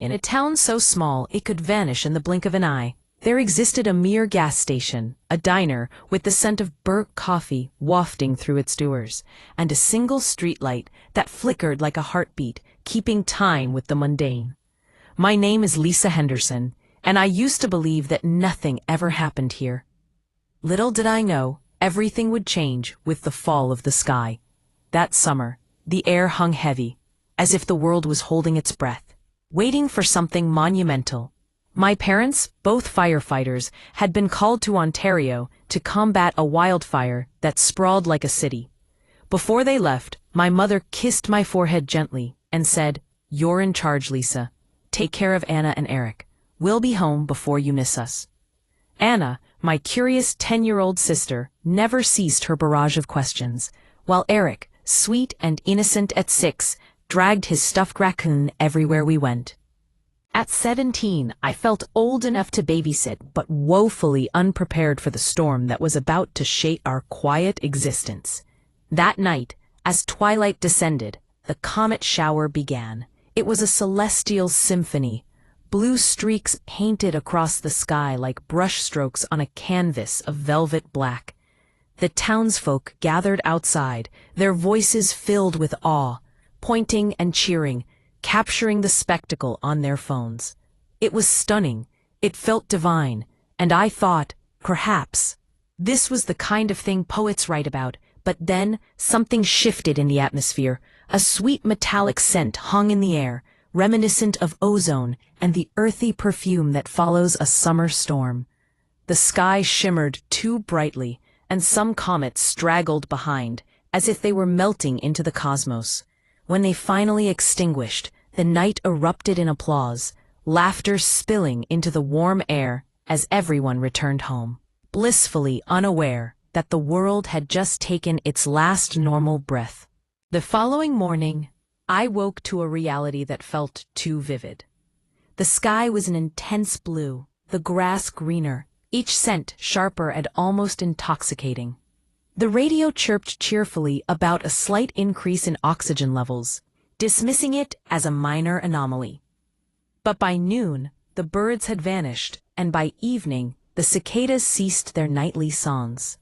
In a town so small it could vanish in the blink of an eye, there existed a mere gas station, a diner with the scent of burnt coffee wafting through its doors, and a single streetlight that flickered like a heartbeat, keeping time with the mundane. My name is Lisa Henderson, and I used to believe that nothing ever happened here. Little did I know, everything would change with the fall of the sky. That summer, the air hung heavy, as if the world was holding its breath, waiting for something monumental. My parents, both firefighters, had been called to Ontario to combat a wildfire that sprawled like a city. Before they left, my mother kissed my forehead gently and said, "You're in charge, Lisa. Take care of Anna and Eric. We'll be home before you miss us." Anna, my curious 10-year-old sister, never ceased her barrage of questions, while Eric, sweet and innocent at 6, dragged his stuffed raccoon everywhere we went. At 17, I felt old enough to babysit, but woefully unprepared for the storm that was about to shake our quiet existence. That night, as twilight descended, the comet shower began. It was a celestial symphony. Blue streaks painted across the sky like brushstrokes on a canvas of velvet black. The townsfolk gathered outside, their voices filled with awe, pointing and cheering, capturing the spectacle on their phones. It was stunning, it felt divine, and I thought, perhaps, this was the kind of thing poets write about. But then, something shifted in the atmosphere. A sweet metallic scent hung in the air, reminiscent of ozone and the earthy perfume that follows a summer storm. The sky shimmered too brightly, and some comets straggled behind, as if they were melting into the cosmos. When they finally extinguished, the night erupted in applause, laughter spilling into the warm air as everyone returned home, blissfully unaware that the world had just taken its last normal breath. The following morning, I woke to a reality that felt too vivid. The sky was an intense blue, the grass greener, each scent sharper and almost intoxicating. The radio chirped cheerfully about a slight increase in oxygen levels, dismissing it as a minor anomaly. But by noon, the birds had vanished, and by evening, the cicadas ceased their nightly songs.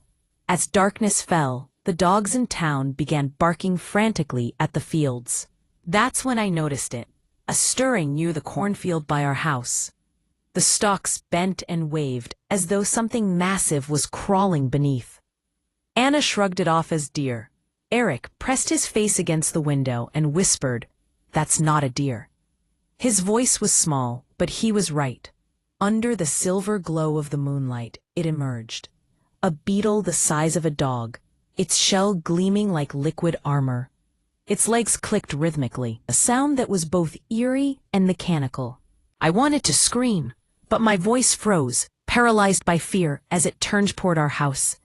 As darkness fell, the dogs in town began barking frantically at the fields. That's when I noticed it, a stirring near the cornfield by our house. The stalks bent and waved as though something massive was crawling beneath. Anna shrugged it off as deer. Eric pressed his face against the window and whispered, "That's not a deer." His voice was small, but he was right. Under the silver glow of the moonlight, it emerged. A beetle the size of a dog, its shell gleaming like liquid armor. Its legs clicked rhythmically, a sound that was both eerie and mechanical. I wanted to scream, but my voice froze, paralyzed by fear as it turned toward our house.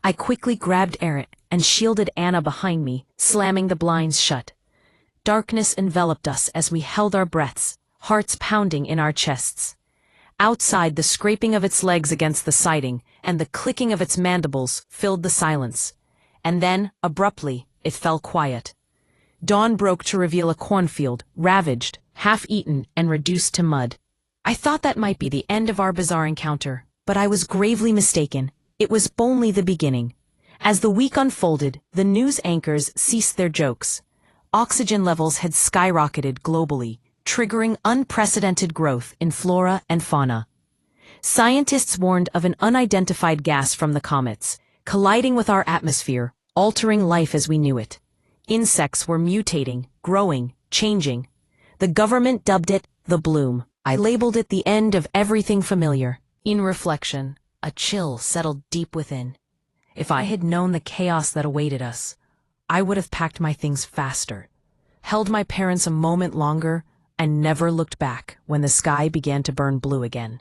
I quickly grabbed Eric and shielded Anna behind me, slamming the blinds shut. Darkness enveloped us as we held our breaths, hearts pounding in our chests. Outside, the scraping of its legs against the siding and the clicking of its mandibles filled the silence. And then, abruptly, it fell quiet. Dawn broke to reveal a cornfield, ravaged, half-eaten, and reduced to mud. I thought that might be the end of our bizarre encounter, but I was gravely mistaken. It was only the beginning. As the week unfolded, the news anchors ceased their jokes. Oxygen levels had skyrocketed globally, triggering unprecedented growth in flora and fauna. Scientists warned of an unidentified gas from the comets, colliding with our atmosphere, altering life as we knew it. Insects were mutating, growing, changing. The government dubbed it the bloom. I labeled it the end of everything familiar. In reflection, a chill settled deep within. If I had known the chaos that awaited us, I would have packed my things faster, held my parents a moment longer, and never looked back when the sky began to burn blue again.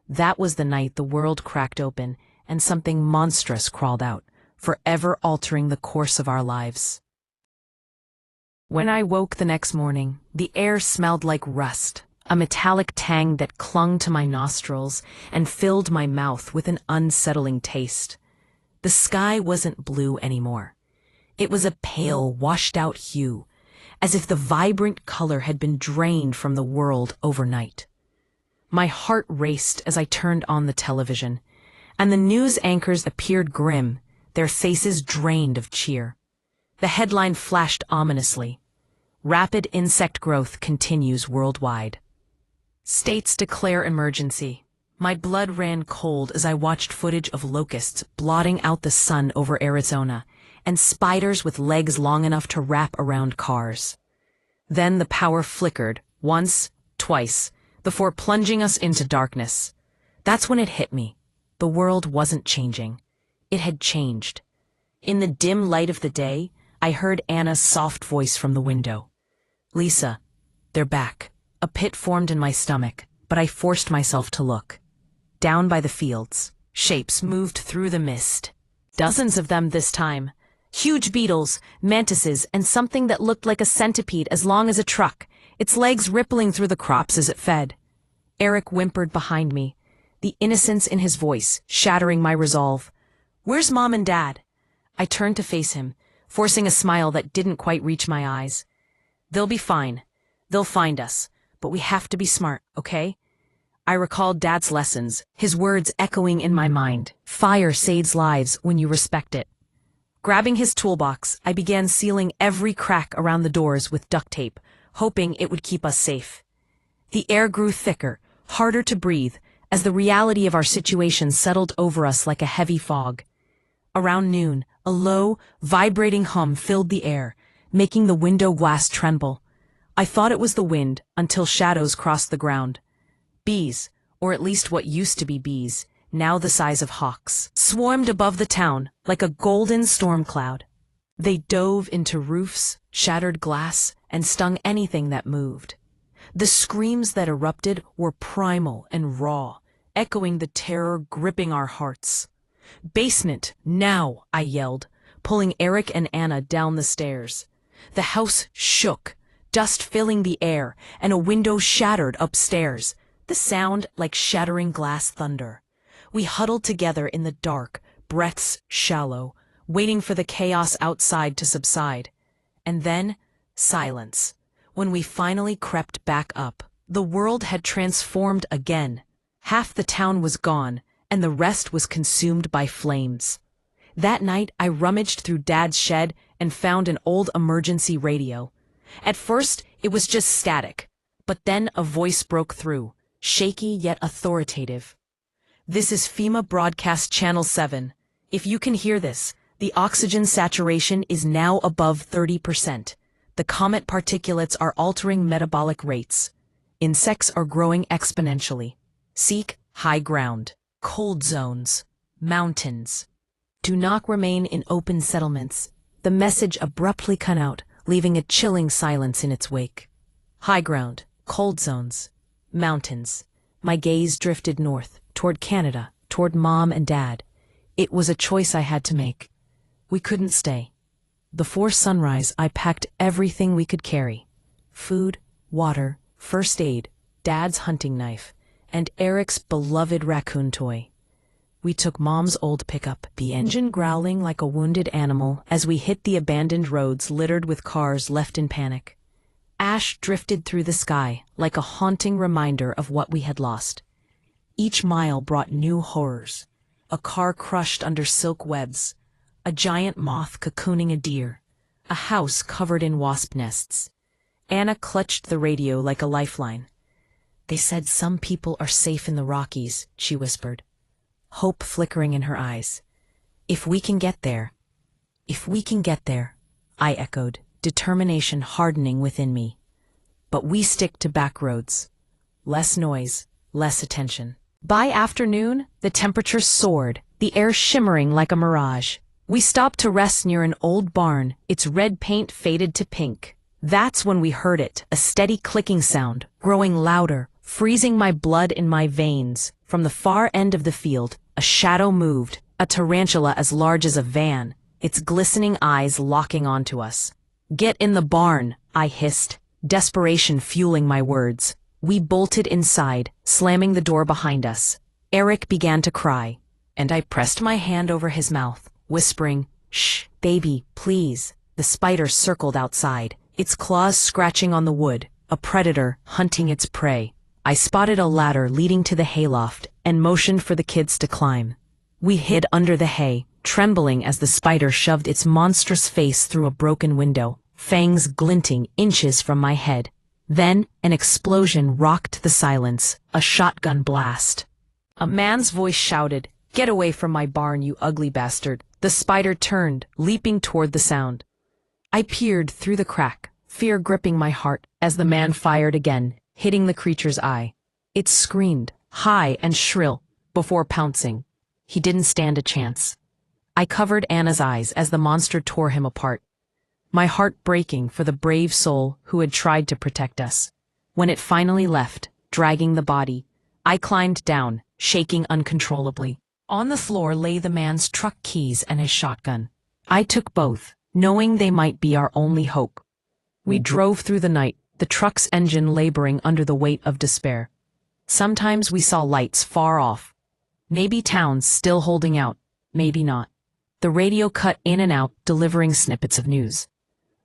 That was the night the world cracked open and something monstrous crawled out, forever altering the course of our lives. When I woke the next morning, the air smelled like rust, a metallic tang that clung to my nostrils and filled my mouth with an unsettling taste. The sky wasn't blue anymore. It was a pale, washed-out hue, as if the vibrant color had been drained from the world overnight. My heart raced as I turned on the television, and the news anchors appeared grim, their faces drained of cheer. The headline flashed ominously: "Rapid insect growth continues worldwide. States declare emergency." My blood ran cold as I watched footage of locusts blotting out the sun over Arizona, and spiders with legs long enough to wrap around cars. Then the power flickered, once, twice, before plunging us into darkness. That's when it hit me. The world wasn't changing. It had changed. In the dim light of the day, I heard Anna's soft voice from the window. "Lisa, they're back." A pit formed in my stomach, but I forced myself to look. Down by the fields, shapes moved through the mist. Dozens of them this time. Huge beetles, mantises, and something that looked like a centipede as long as a truck, its legs rippling through the crops as it fed. Eric whimpered behind me, the innocence in his voice shattering my resolve. "Where's Mom and Dad?" I turned to face him, forcing a smile that didn't quite reach my eyes. "They'll be fine. They'll find us, but we have to be smart, okay?" I recalled Dad's lessons, his words echoing in my mind. Fire saves lives when you respect it. Grabbing his toolbox, I began sealing every crack around the doors with duct tape, hoping it would keep us safe. The air grew thicker, harder to breathe, as the reality of our situation settled over us like a heavy fog. Around noon, a low, vibrating hum filled the air, making the window glass tremble. I thought it was the wind until shadows crossed the ground. Bees, or at least what used to be bees, now the size of hawks, swarmed above the town like a golden storm cloud. They dove into roofs, shattered glass, and stung anything that moved. The screams that erupted were primal and raw, echoing the terror gripping our hearts. "Basement, now!" I yelled, pulling Eric and Anna down the stairs. The house shook, dust filling the air, and a window shattered upstairs, the sound like shattering glass thunder. We huddled together in the dark, breaths shallow, waiting for the chaos outside to subside. And then, silence. When we finally crept back up, the world had transformed again. Half the town was gone, and the rest was consumed by flames. That night, I rummaged through Dad's shed and found an old emergency radio. At first, it was just static, but then a voice broke through, shaky yet authoritative. "This is FEMA Broadcast Channel 7. If you can hear this, the oxygen saturation is now above 30%. The comet particulates are altering metabolic rates. Insects are growing exponentially. Seek high ground, cold zones, mountains. Do not remain in open settlements." The message abruptly cut out, leaving a chilling silence in its wake. High ground, cold zones, mountains. My gaze drifted north, toward Canada, toward Mom and Dad. It was a choice I had to make. We couldn't stay. Before sunrise, I packed everything we could carry: food, water, first aid, Dad's hunting knife, and Eric's beloved raccoon toy. We took Mom's old pickup, the engine growling like a wounded animal as we hit the abandoned roads littered with cars left in panic. Ash drifted through the sky like a haunting reminder of what we had lost. Each mile brought new horrors: a car crushed under silk webs, a giant moth cocooning a deer, a house covered in wasp nests. Anna clutched the radio like a lifeline. "They said some people are safe in the Rockies," she whispered, hope flickering in her eyes. If we can get there," I echoed, determination hardening within me. "But we stick to back roads. Less noise, less attention." By afternoon, the temperature soared, the air shimmering like a mirage. We stopped to rest near an old barn, its red paint faded to pink. That's when we heard it, a steady clicking sound, growing louder, freezing my blood in my veins. From the far end of the field, a shadow moved, a tarantula as large as a van, its glistening eyes locking onto us. "Get in the barn," I hissed, desperation fueling my words. We bolted inside, slamming the door behind us. Eric began to cry, and I pressed my hand over his mouth, whispering, "Shh, baby, please." The spider circled outside, its claws scratching on the wood, a predator hunting its prey. I spotted a ladder leading to the hayloft and motioned for the kids to climb. We hid under the hay, trembling as the spider shoved its monstrous face through a broken window, fangs glinting inches from my head. Then, an explosion rocked the silence, a shotgun blast. A man's voice shouted, "Get away from my barn, you ugly bastard." The spider turned, leaping toward the sound. I peered through the crack, fear gripping my heart, as the man fired again, hitting the creature's eye. It screamed, high and shrill, before pouncing. He didn't stand a chance. I covered Anna's eyes as the monster tore him apart, my heart breaking for the brave soul who had tried to protect us. When it finally left, dragging the body, I climbed down, shaking uncontrollably. On the floor lay the man's truck keys and his shotgun. I took both, knowing they might be our only hope. We drove through the night, the truck's engine laboring under the weight of despair. Sometimes we saw lights far off. Maybe towns still holding out, maybe not. The radio cut in and out, delivering snippets of news.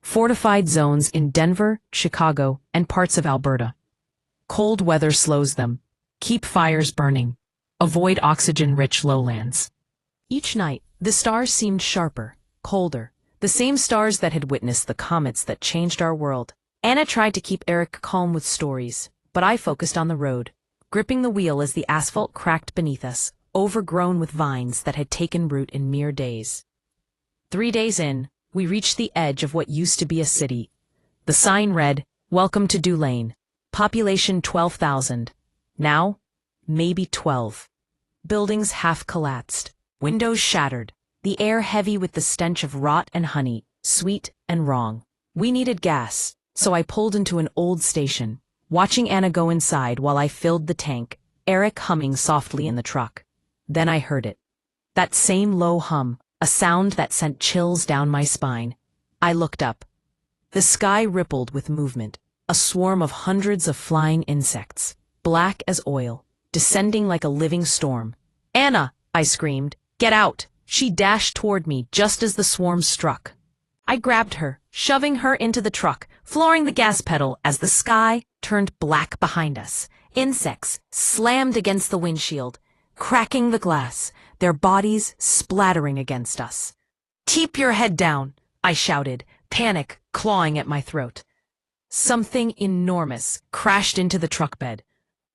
Fortified zones in Denver, Chicago, and parts of Alberta. Cold weather slows them. Keep fires burning. Avoid oxygen-rich lowlands. Each night, the stars seemed sharper, colder, the same stars that had witnessed the comets that changed our world. Anna tried to keep Eric calm with stories, but I focused on the road, gripping the wheel as the asphalt cracked beneath us, overgrown with vines that had taken root in mere days. 3 days in, we reached the edge of what used to be a city. The sign read, "Welcome to Dulane. Population 12,000. Now, maybe 12. Buildings half collapsed, windows shattered, the air heavy with the stench of rot and honey, sweet and wrong. We needed gas, so I pulled into an old station, watching Anna go inside while I filled the tank, Eric humming softly in the truck. Then I heard it. That same low hum, a sound that sent chills down my spine. I looked up. The sky rippled with movement, a swarm of hundreds of flying insects, black as oil, descending like a living storm. "Anna!" I screamed. "Get out!" She dashed toward me just as the swarm struck. I grabbed her, shoving her into the truck, flooring the gas pedal as the sky turned black behind us. Insects slammed against the windshield, cracking the glass, their bodies splattering against us. "Keep your head down," I shouted, panic clawing at my throat. Something enormous crashed into the truck bed.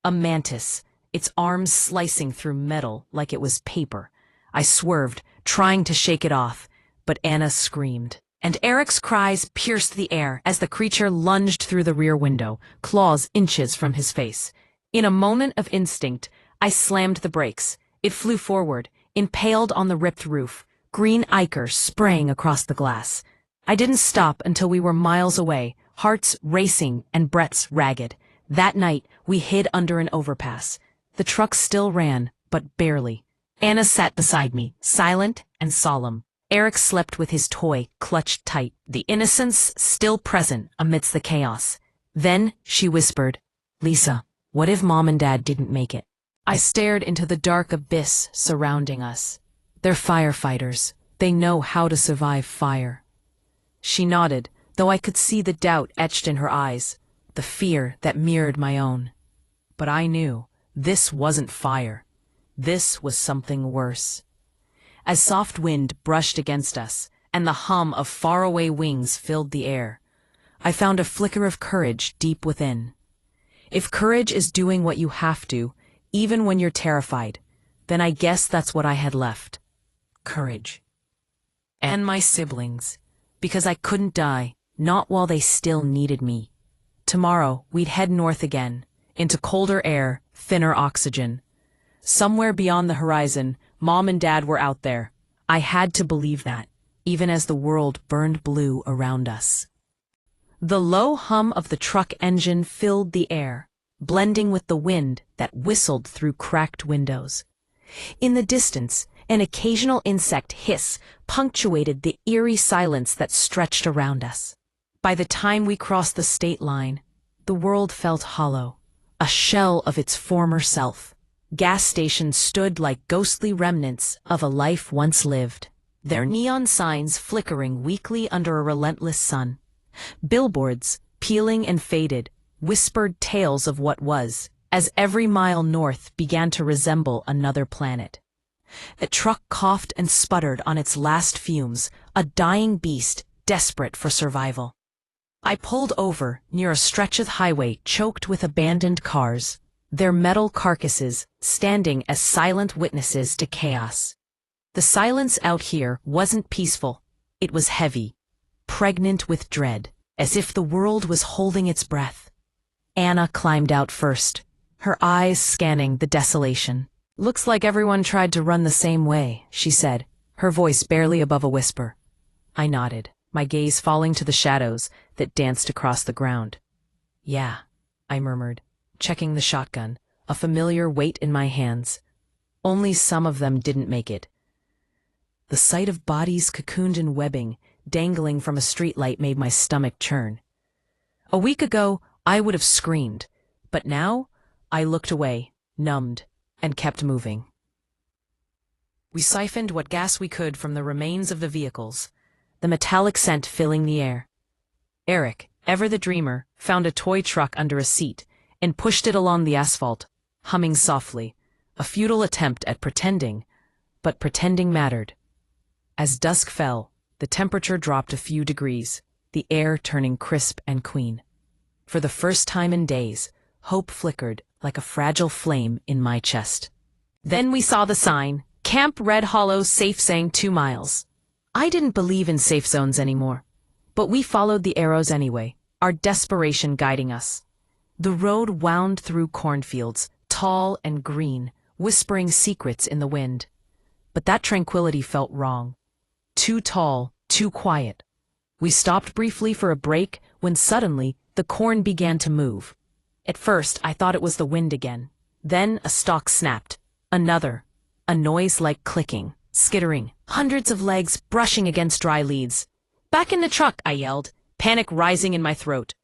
A mantis, its arms slicing through metal like it was paper. I swerved, trying to shake it off, but Anna screamed, and Eric's cries pierced the air as the creature lunged through the rear window, claws inches from his face. In a moment of instinct, I slammed the brakes. It flew forward, impaled on the ripped roof, green ichor spraying across the glass. I didn't stop until we were miles away, hearts racing and breaths ragged. That night, we hid under an overpass. The truck still ran, but barely. Anna sat beside me, silent and solemn. Eric slept with his toy clutched tight, the innocence still present amidst the chaos. Then she whispered, "Lisa, what if Mom and Dad didn't make it?" I stared into the dark abyss surrounding us. "They're firefighters. They know how to survive fire." She nodded, though I could see the doubt etched in her eyes, the fear that mirrored my own. But I knew this wasn't fire. This was something worse. As soft wind brushed against us, and the hum of faraway wings filled the air, I found a flicker of courage deep within. If courage is doing what you have to, even when you're terrified, then I guess that's what I had left. Courage. And my siblings, because I couldn't die, not while they still needed me. Tomorrow, we'd head north again, into colder air, thinner oxygen. Somewhere beyond the horizon, Mom and Dad were out there. I had to believe that, even as the world burned blue around us. The low hum of the truck engine filled the air, blending with the wind that whistled through cracked windows. In the distance, an occasional insect hiss punctuated the eerie silence that stretched around us. By the time we crossed the state line, the world felt hollow, a shell of its former self. Gas stations stood like ghostly remnants of a life once lived, their neon signs flickering weakly under a relentless sun. Billboards, peeling and faded, whispered tales of what was, as every mile north began to resemble another planet. A truck coughed and sputtered on its last fumes, a dying beast desperate for survival. I pulled over near a stretch of highway choked with abandoned cars, their metal carcasses standing as silent witnesses to chaos. The silence out here wasn't peaceful. It was heavy, pregnant with dread, as if the world was holding its breath. Anna climbed out first, her eyes scanning the desolation. "Looks like everyone tried to run the same way," she said, her voice barely above a whisper. I nodded, my gaze falling to the shadows that danced across the ground. "Yeah," I murmured, checking the shotgun, a familiar weight in my hands. Only some of them didn't make it. The sight of bodies cocooned in webbing, dangling from a streetlight made my stomach churn. A week ago, I would have screamed, but now I looked away, numbed, and kept moving. We siphoned what gas we could from the remains of the vehicles, the metallic scent filling the air. Eric, ever the dreamer, found a toy truck under a seat and pushed it along the asphalt, humming softly, a futile attempt at pretending, but pretending mattered. As dusk fell, the temperature dropped a few degrees, the air turning crisp and clean. For the first time in days, hope flickered like a fragile flame in my chest. Then we saw the sign, Camp Red Hollow Safe Zone 2 miles. I didn't believe in safe zones anymore, but we followed the arrows anyway, our desperation guiding us. The road wound through cornfields, tall and green, whispering secrets in the wind. But that tranquility felt wrong. Too tall, too quiet. We stopped briefly for a break when suddenly the corn began to move. At first, I thought it was the wind again. Then a stalk snapped. Another. A noise like clicking, skittering, hundreds of legs brushing against dry leaves. "Back in the truck," I yelled, panic rising in my throat.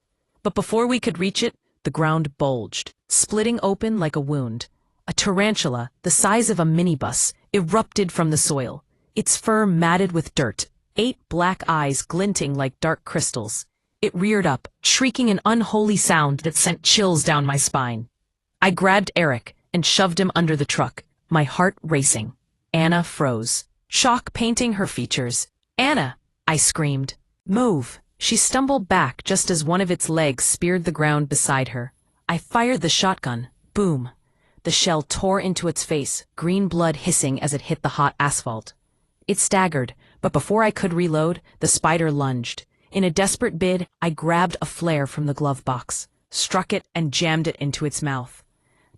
But before we could reach it, the ground bulged, splitting open like a wound. A tarantula, the size of a minibus, erupted from the soil, its fur matted with dirt, 8 black eyes glinting like dark crystals. It reared up, shrieking an unholy sound that sent chills down my spine. I grabbed Eric and shoved him under the truck, my heart racing. Anna froze, shock painting her features. "Anna!" I screamed. "Move!" She stumbled back just as one of its legs speared the ground beside her. I fired the shotgun. Boom! The shell tore into its face, green blood hissing as it hit the hot asphalt. It staggered, but before I could reload, the spider lunged. In a desperate bid, I grabbed a flare from the glove box, struck it, and jammed it into its mouth.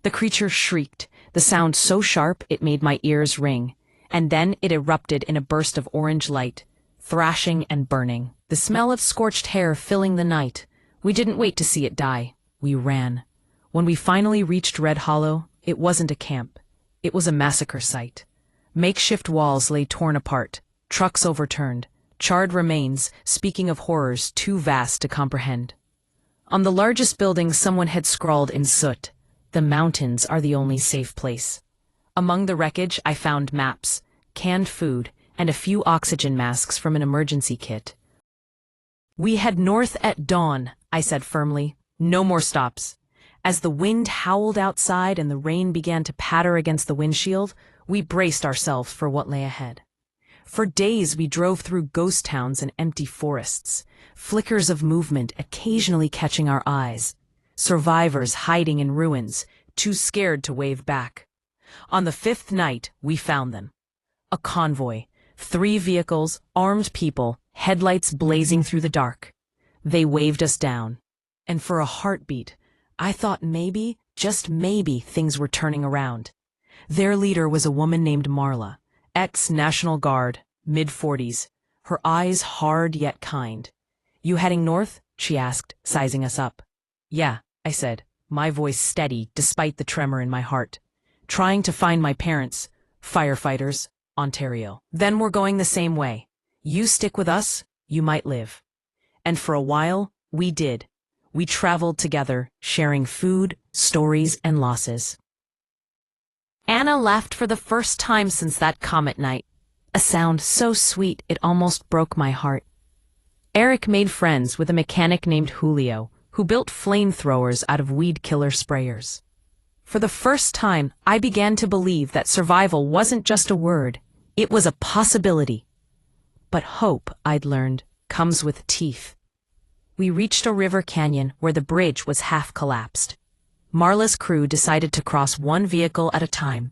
The creature shrieked, the sound so sharp it made my ears ring, and then it erupted in a burst of orange light, thrashing and burning, the smell of scorched hair filling the night. We didn't wait to see it die. We ran. When we finally reached Red Hollow, it wasn't a camp. It was a massacre site. Makeshift walls lay torn apart, trucks overturned, charred remains speaking of horrors too vast to comprehend. On the largest building someone had scrawled in soot, "The mountains are the only safe place." Among the wreckage I found maps, canned food, and a few oxygen masks from an emergency kit. "We head north at dawn," I said firmly. "No more stops." As the wind howled outside and the rain began to patter against the windshield, we braced ourselves for what lay ahead. For days we drove through ghost towns and empty forests, flickers of movement occasionally catching our eyes, survivors hiding in ruins, too scared to wave back. On the 5th night, we found them. A convoy, 3 vehicles, armed people, headlights blazing through the dark. They waved us down. And for a heartbeat, I thought maybe, just maybe, things were turning around. Their leader was a woman named Marla, ex-National Guard, mid-40s, her eyes hard yet kind. "You heading north?" she asked, sizing us up. "Yeah," I said, my voice steady despite the tremor in my heart. "Trying to find my parents, firefighters, Ontario." "Then we're going the same way. You stick with us, you might live." And for a while, we did. We traveled together, sharing food, stories, and losses. Anna laughed for the first time since that comet night, a sound so sweet it almost broke my heart. Eric made friends with a mechanic named Julio, who built flamethrowers out of weed killer sprayers. For the first time, I began to believe that survival wasn't just a word, it was a possibility. But hope, I'd learned, comes with teeth. We reached a river canyon where the bridge was half collapsed. Marla's crew decided to cross one vehicle at a time.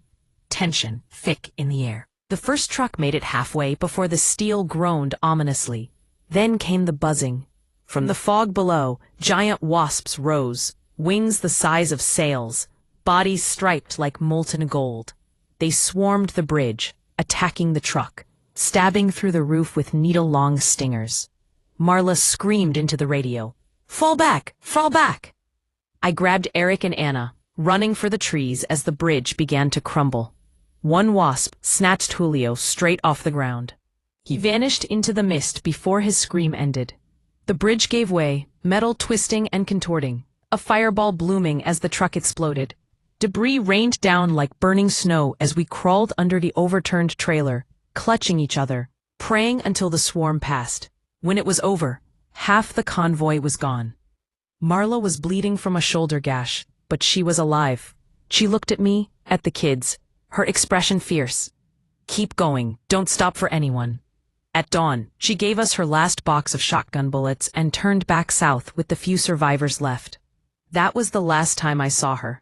Tension thick in the air. The first truck made it halfway before the steel groaned ominously. Then came the buzzing. From the fog below, giant wasps rose, wings the size of sails, bodies striped like molten gold. They swarmed the bridge, attacking the truck, stabbing through the roof with needle-long stingers. Marla screamed into the radio, "Fall back! Fall back!" I grabbed Eric and Anna, running for the trees as the bridge began to crumble. One wasp snatched Julio straight off the ground. He vanished into the mist before his scream ended. The bridge gave way, metal twisting and contorting, a fireball blooming as the truck exploded. Debris rained down like burning snow as we crawled under the overturned trailer, clutching each other, praying until the swarm passed. When it was over, half the convoy was gone. Marla was bleeding from a shoulder gash, but she was alive. She looked at me, at the kids, her expression fierce. "Keep going, don't stop for anyone." At dawn, she gave us her last box of shotgun bullets and turned back south with the few survivors left. That was the last time I saw her.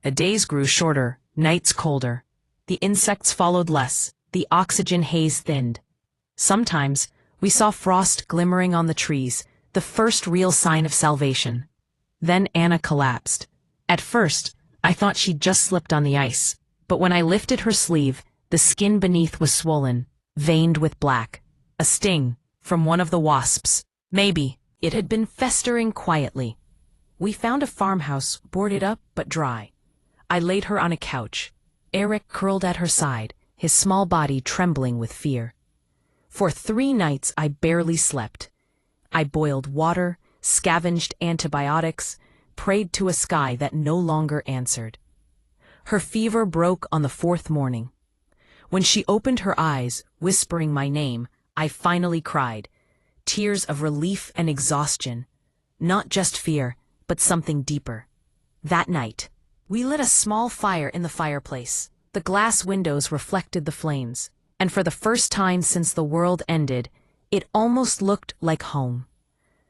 The days grew shorter, nights colder. The insects followed less, the oxygen haze thinned. Sometimes, we saw frost glimmering on the trees, the first real sign of salvation. Then Anna collapsed. At first, I thought she'd just slipped on the ice, but when I lifted her sleeve, the skin beneath was swollen, veined with black. A sting from one of the wasps. Maybe it had been festering quietly. We found a farmhouse, boarded up but dry. I laid her on a couch. Eric curled at her side, his small body trembling with fear. For 3 nights I barely slept. I boiled water, scavenged antibiotics, prayed to a sky that no longer answered. Her fever broke on the 4th morning. When she opened her eyes, whispering my name, I finally cried. Tears of relief and exhaustion. Not just fear, but something deeper. That night, we lit a small fire in the fireplace. The glass windows reflected the flames, and for the first time since the world ended, it almost looked like home.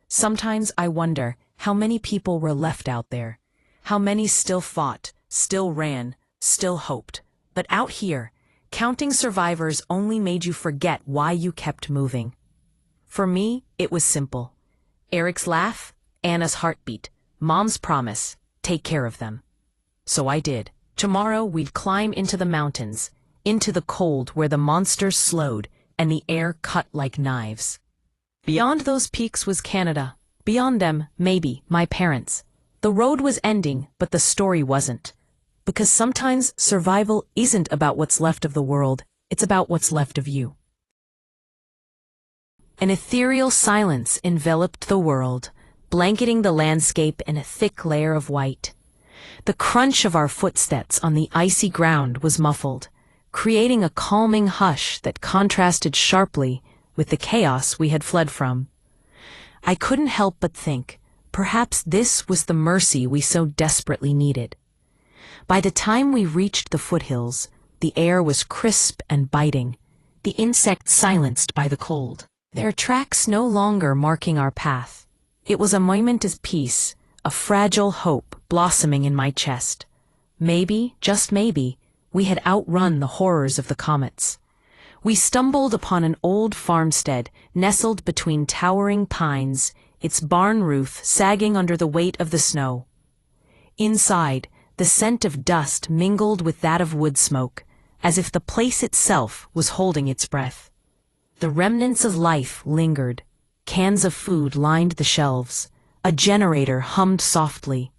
Sometimes I wonder how many people were left out there, how many still fought, still ran, still hoped. But out here, counting survivors only made you forget why you kept moving. For me, it was simple. Eric's laugh, Anna's heartbeat, Mom's promise, take care of them. So I did. Tomorrow we'd climb into the mountains, into the cold where the monsters slowed and the air cut like knives. Beyond those peaks was Canada. Beyond them, maybe, my parents. The road was ending, but the story wasn't. Because sometimes survival isn't about what's left of the world, it's about what's left of you. An ethereal silence enveloped the world, blanketing the landscape in a thick layer of white. The crunch of our footsteps on the icy ground was muffled, creating a calming hush that contrasted sharply with the chaos we had fled from. I couldn't help but think, perhaps this was the mercy we so desperately needed. By the time we reached the foothills, the air was crisp and biting, the insects silenced by the cold. Their tracks no longer marking our path. It was a moment of peace, a fragile hope blossoming in my chest. Maybe, just maybe, we had outrun the horrors of the comets. We stumbled upon an old farmstead nestled between towering pines, its barn roof sagging under the weight of the snow. Inside, the scent of dust mingled with that of wood smoke, as if the place itself was holding its breath. The remnants of life lingered. Cans of food lined the shelves. A generator hummed softly,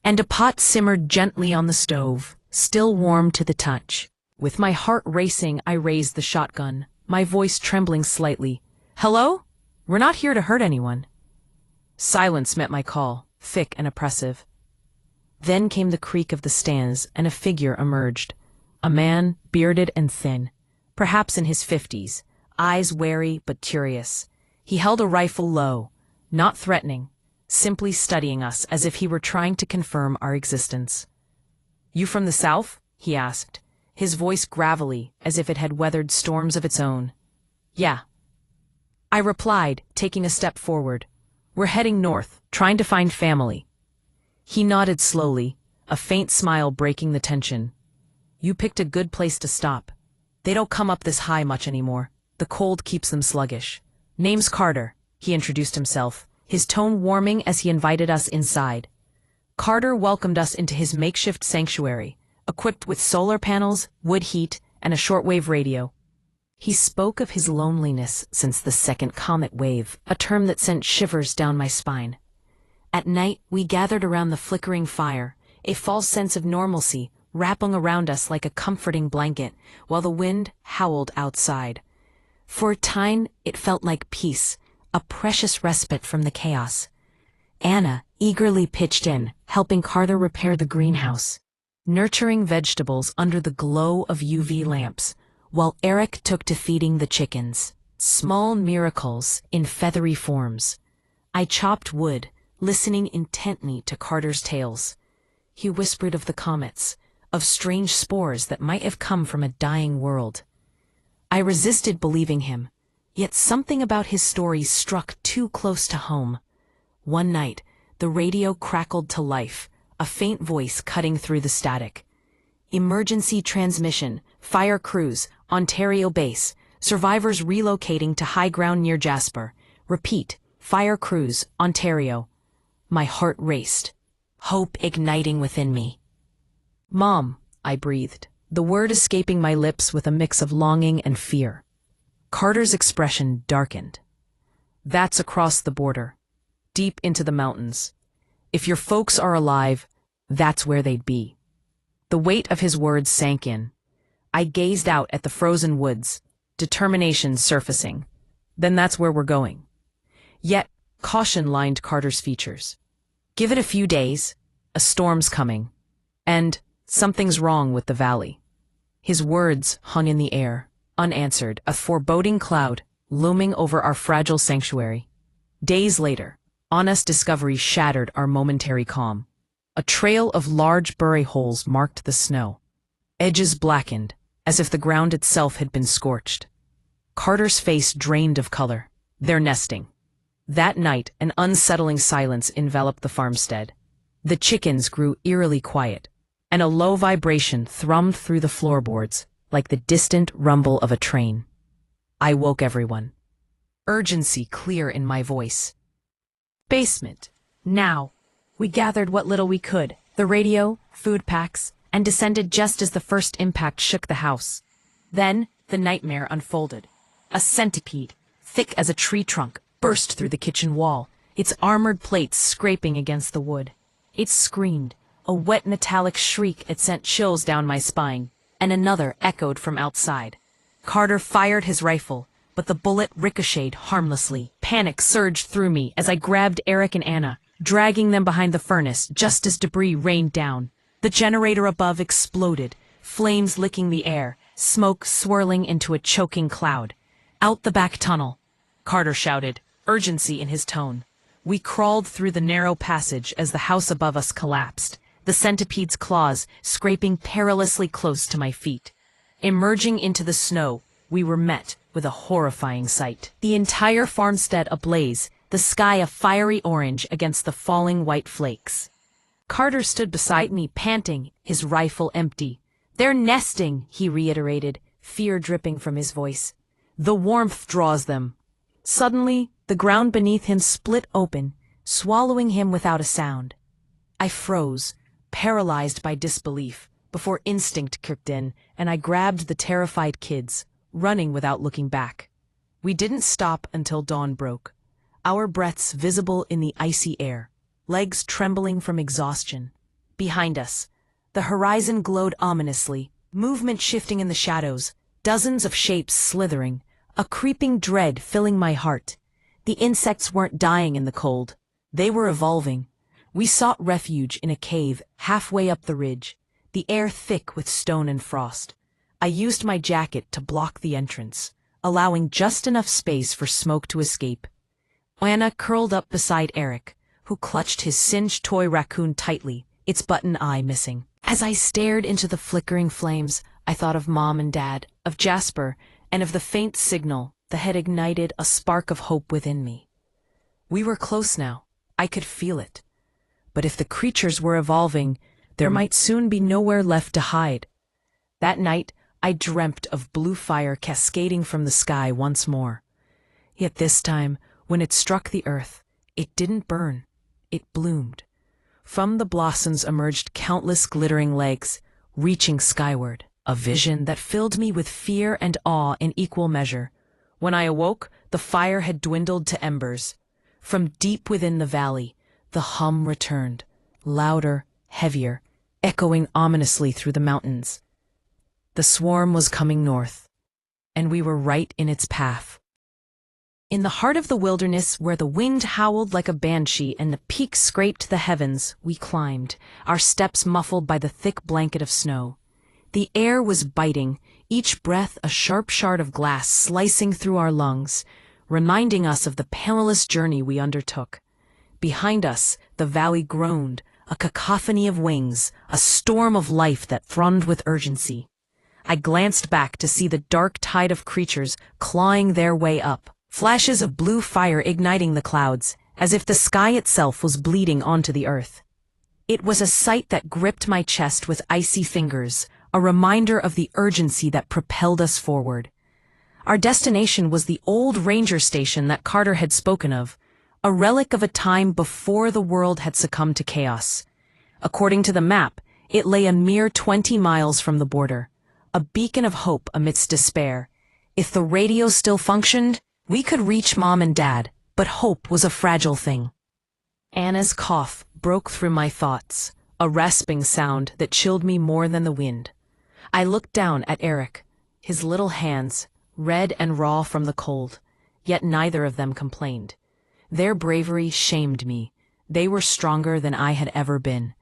and a pot simmered gently on the stove, still warm to the touch. With my heart racing, I raised the shotgun, my voice trembling slightly. "Hello? We're not here to hurt anyone." Silence met my call, thick and oppressive. Then came the creak of the stands, and a figure emerged. A man, bearded and thin, perhaps in his 50s, eyes wary but curious. He held a rifle low, not threatening, simply studying us as if he were trying to confirm our existence. "You from the south?" he asked, his voice gravelly as if it had weathered storms of its own. "Yeah," I replied, taking a step forward. "We're heading north, trying to find family." He nodded slowly, a faint smile breaking the tension. "You picked a good place to stop. They don't come up this high much anymore. The cold keeps them sluggish. Name's Carter," he introduced himself, his tone warming as he invited us inside. Carter welcomed us into his makeshift sanctuary, equipped with solar panels, wood heat, and a shortwave radio. He spoke of his loneliness since the second comet wave, a term that sent shivers down my spine. At night, we gathered around the flickering fire, a false sense of normalcy wrapping around us like a comforting blanket, while the wind howled outside. For a time, it felt like peace, a precious respite from the chaos. Anna eagerly pitched in, helping Carter repair the greenhouse, nurturing vegetables under the glow of UV lamps, while Eric took to feeding the chickens. Small miracles in feathery forms. I chopped wood, listening intently to Carter's tales. He whispered of the comets, of strange spores that might have come from a dying world. I resisted believing him, yet something about his stories struck too close to home. One night, the radio crackled to life, a faint voice cutting through the static. "Emergency transmission, fire crews, Ontario base, survivors relocating to high ground near Jasper. Repeat, fire crews, Ontario." My heart raced, hope igniting within me. "Mom," I breathed, the word escaping my lips with a mix of longing and fear. Carter's expression darkened. "That's across the border, deep into the mountains. If your folks are alive, that's where they'd be." The weight of his words sank in. I gazed out at the frozen woods, determination surfacing. "Then that's where we're going." Yet, caution lined Carter's features. "Give it a few days, a storm's coming, and something's wrong with the valley." His words hung in the air, unanswered, a foreboding cloud looming over our fragile sanctuary. Days later, Anna's discovery shattered our momentary calm. A trail of large bury holes marked the snow. Edges blackened, as if the ground itself had been scorched. Carter's face drained of color. They're nesting. That night, an unsettling silence enveloped the farmstead. The chickens grew eerily quiet, and a low vibration thrummed through the floorboards, like the distant rumble of a train. I woke everyone. Urgency clear in my voice. "Basement. Now." We gathered what little we could, the radio, food packs, and descended just as the first impact shook the house. Then, the nightmare unfolded. A centipede, thick as a tree trunk, burst through the kitchen wall, its armored plates scraping against the wood. It screamed, a wet metallic shriek that sent chills down my spine, and another echoed from outside. Carter fired his rifle, but the bullet ricocheted harmlessly. Panic surged through me as I grabbed Eric and Anna, dragging them behind the furnace just as debris rained down. The generator above exploded, flames licking the air, smoke swirling into a choking cloud. "Out the back tunnel," Carter shouted, urgency in his tone. We crawled through the narrow passage as the house above us collapsed, the centipede's claws scraping perilously close to my feet. Emerging into the snow, we were met with a horrifying sight. The entire farmstead ablaze, the sky a fiery orange against the falling white flakes. Carter stood beside me, panting, his rifle empty. "They're nesting," he reiterated, fear dripping from his voice. "The warmth draws them." Suddenly, the ground beneath him split open, swallowing him without a sound. I froze, paralyzed by disbelief, before instinct kicked in, and I grabbed the terrified kids, running without looking back. We didn't stop until dawn broke, our breaths visible in the icy air, legs trembling from exhaustion. Behind us, the horizon glowed ominously, movement shifting in the shadows, dozens of shapes slithering, a creeping dread filling my heart. The insects weren't dying in the cold. They were evolving. We sought refuge in a cave halfway up the ridge, the air thick with stone and frost. I used my jacket to block the entrance, allowing just enough space for smoke to escape. Anna curled up beside Eric, who clutched his singed toy raccoon tightly, its button eye missing. As I stared into the flickering flames, I thought of Mom and Dad, of Jasper, and of the faint signal that had ignited a spark of hope within me. We were close now. I could feel it. But if the creatures were evolving, there might soon be nowhere left to hide. That night, I dreamt of blue fire cascading from the sky once more. Yet this time, when it struck the earth, it didn't burn. It bloomed. From the blossoms emerged countless glittering legs, reaching skyward, a vision that filled me with fear and awe in equal measure. When I awoke, the fire had dwindled to embers. From deep within the valley, the hum returned, louder, heavier, echoing ominously through the mountains. The swarm was coming north, and we were right in its path. In the heart of the wilderness, where the wind howled like a banshee and the peaks scraped the heavens, we climbed, our steps muffled by the thick blanket of snow. The air was biting, each breath a sharp shard of glass slicing through our lungs, reminding us of the perilous journey we undertook. Behind us, the valley groaned, a cacophony of wings, a storm of life that thrummed with urgency. I glanced back to see the dark tide of creatures clawing their way up, flashes of blue fire igniting the clouds, as if the sky itself was bleeding onto the earth. It was a sight that gripped my chest with icy fingers, a reminder of the urgency that propelled us forward. Our destination was the old ranger station that Carter had spoken of, a relic of a time before the world had succumbed to chaos. According to the map, it lay a mere 20 miles from the border, a beacon of hope amidst despair. If the radio still functioned, we could reach Mom and Dad, but hope was a fragile thing. Anna's cough broke through my thoughts, a rasping sound that chilled me more than the wind. I looked down at Eric, his little hands, red and raw from the cold, yet neither of them complained. Their bravery shamed me. They were stronger than I had ever been.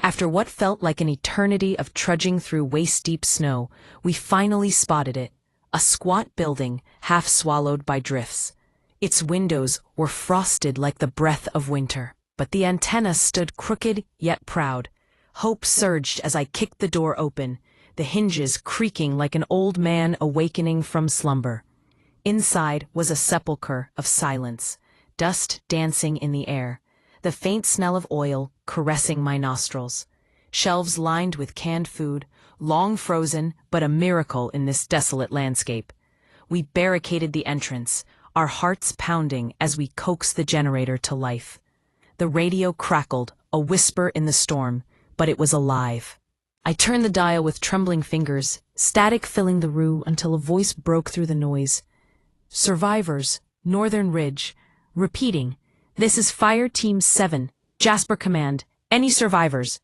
After what felt like an eternity of trudging through waist-deep snow, we finally spotted it. A squat building, half swallowed by drifts. Its windows were frosted like the breath of winter, but the antenna stood crooked yet proud. Hope surged as I kicked the door open, the hinges creaking like an old man awakening from slumber. Inside was a sepulchre of silence, dust dancing in the air, the faint smell of oil caressing my nostrils. Shelves lined with canned food, long frozen, but a miracle in this desolate landscape. We barricaded the entrance, our hearts pounding as we coaxed the generator to life. The radio crackled, a whisper in the storm, but it was alive. I turned the dial with trembling fingers, static filling the room until a voice broke through the noise. Survivors, Northern Ridge, repeating, "This is Fire Team 7, Jasper Command, any survivors?"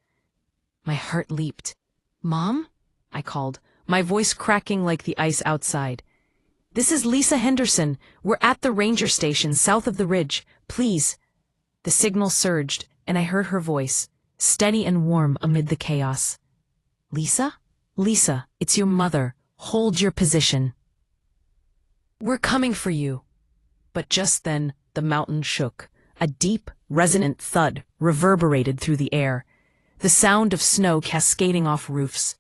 My heart leaped. "Mom?" I called, my voice cracking like the ice outside. "This is Lisa Henderson. We're at the ranger station south of the ridge. Please." The signal surged, and I heard her voice, steady and warm amid the chaos. "Lisa? Lisa, it's your mother. Hold your position. We're coming for you." But just then, the mountain shook. A deep, resonant thud reverberated through the air, the sound of snow cascading off roofs.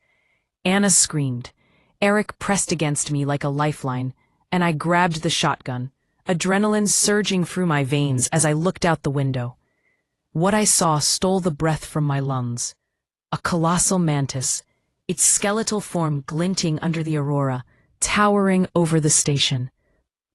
Anna screamed. Eric pressed against me like a lifeline, and I grabbed the shotgun, adrenaline surging through my veins as I looked out the window. What I saw stole the breath from my lungs. A colossal mantis, its skeletal form glinting under the aurora, towering over the station.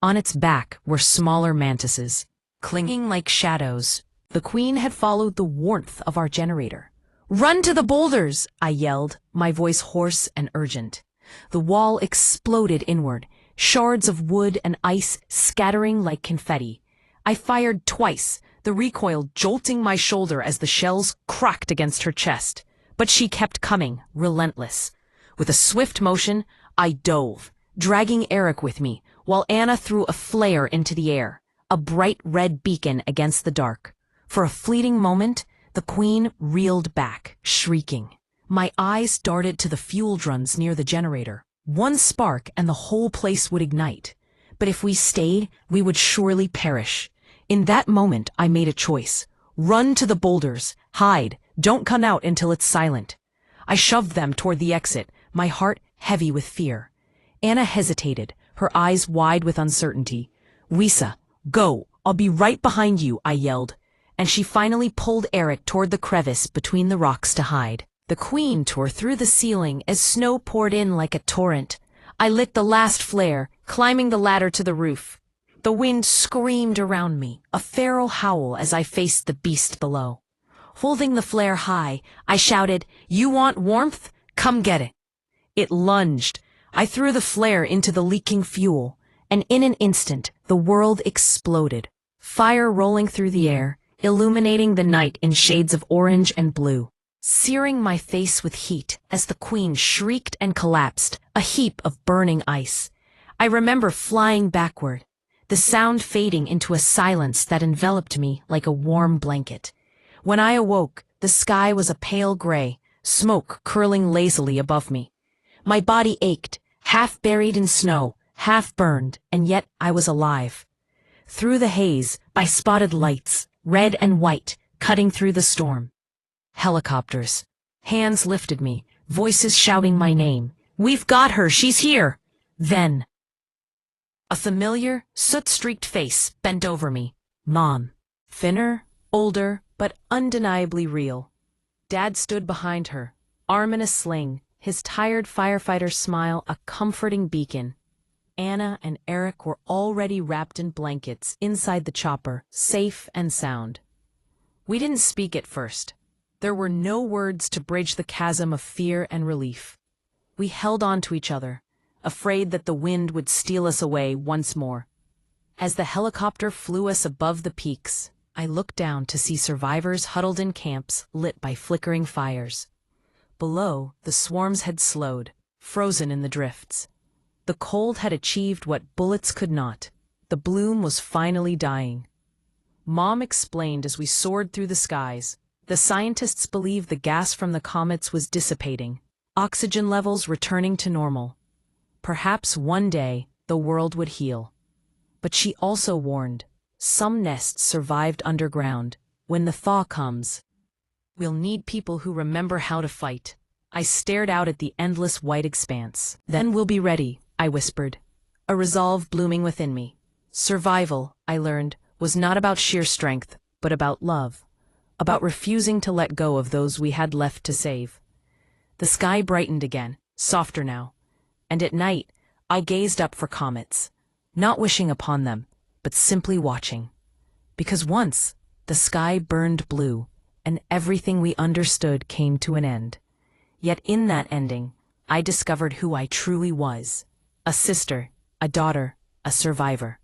On its back were smaller mantises, clinging like shadows. The queen had followed the warmth of our generator. "Run to the boulders!" I yelled, my voice hoarse and urgent. The wall exploded inward, shards of wood and ice scattering like confetti. I fired twice, the recoil jolting my shoulder as the shells cracked against her chest. But she kept coming, relentless. With a swift motion, I dove, dragging Eric with me, while Anna threw a flare into the air, a bright red beacon against the dark. For a fleeting moment, the queen reeled back, shrieking. My eyes darted to the fuel drums near the generator. One spark and the whole place would ignite. But if we stayed, we would surely perish. In that moment, I made a choice. Run to the boulders. Hide. Don't come out until it's silent. I shoved them toward the exit, my heart heavy with fear. Anna hesitated, her eyes wide with uncertainty. "Wisa, go. I'll be right behind you," I yelled. And she finally pulled Eric toward the crevice between the rocks to hide. The queen tore through the ceiling as snow poured in like a torrent. I lit the last flare, climbing the ladder to the roof. The wind screamed around me, a feral howl as I faced the beast below. Holding the flare high, I shouted, "You want warmth? Come get it." It lunged. I threw the flare into the leaking fuel, and in an instant, the world exploded. Fire rolling through the air, illuminating the night in shades of orange and blue, searing my face with heat as the queen shrieked and collapsed, a heap of burning ice. I remember flying backward, the sound fading into a silence that enveloped me like a warm blanket. When I awoke, the sky was a pale gray, smoke curling lazily above me. My body ached, half buried in snow, half burned, and yet I was alive. Through the haze, I spotted lights, red and white, cutting through the storm. Helicopters. Hands lifted me, voices shouting my name. "We've got her! She's here!" Then, a familiar, soot-streaked face bent over me. Mom. Thinner, older, but undeniably real. Dad stood behind her, arm in a sling, his tired firefighter smile a comforting beacon. Anna and Eric were already wrapped in blankets inside the chopper, safe and sound. We didn't speak at first. There were no words to bridge the chasm of fear and relief. We held on to each other, afraid that the wind would steal us away once more. As the helicopter flew us above the peaks, I looked down to see survivors huddled in camps lit by flickering fires. Below, the swarms had slowed, frozen in the drifts. The cold had achieved what bullets could not. The bloom was finally dying. Mom explained as we soared through the skies. The scientists believed the gas from the comets was dissipating, oxygen levels returning to normal. Perhaps one day the world would heal. But she also warned, some nests survived underground. When the thaw comes, we'll need people who remember how to fight. I stared out at the endless white expanse. Then we'll be ready, I whispered, a resolve blooming within me. Survival, I learned, was not about sheer strength, but about love. About refusing to let go of those we had left to save. The sky brightened again, softer now, and at night I gazed up for comets, not wishing upon them, but simply watching. Because once the sky burned blue, and everything we understood came to an end. Yet in that ending, I discovered who I truly was. A sister, a daughter, a survivor.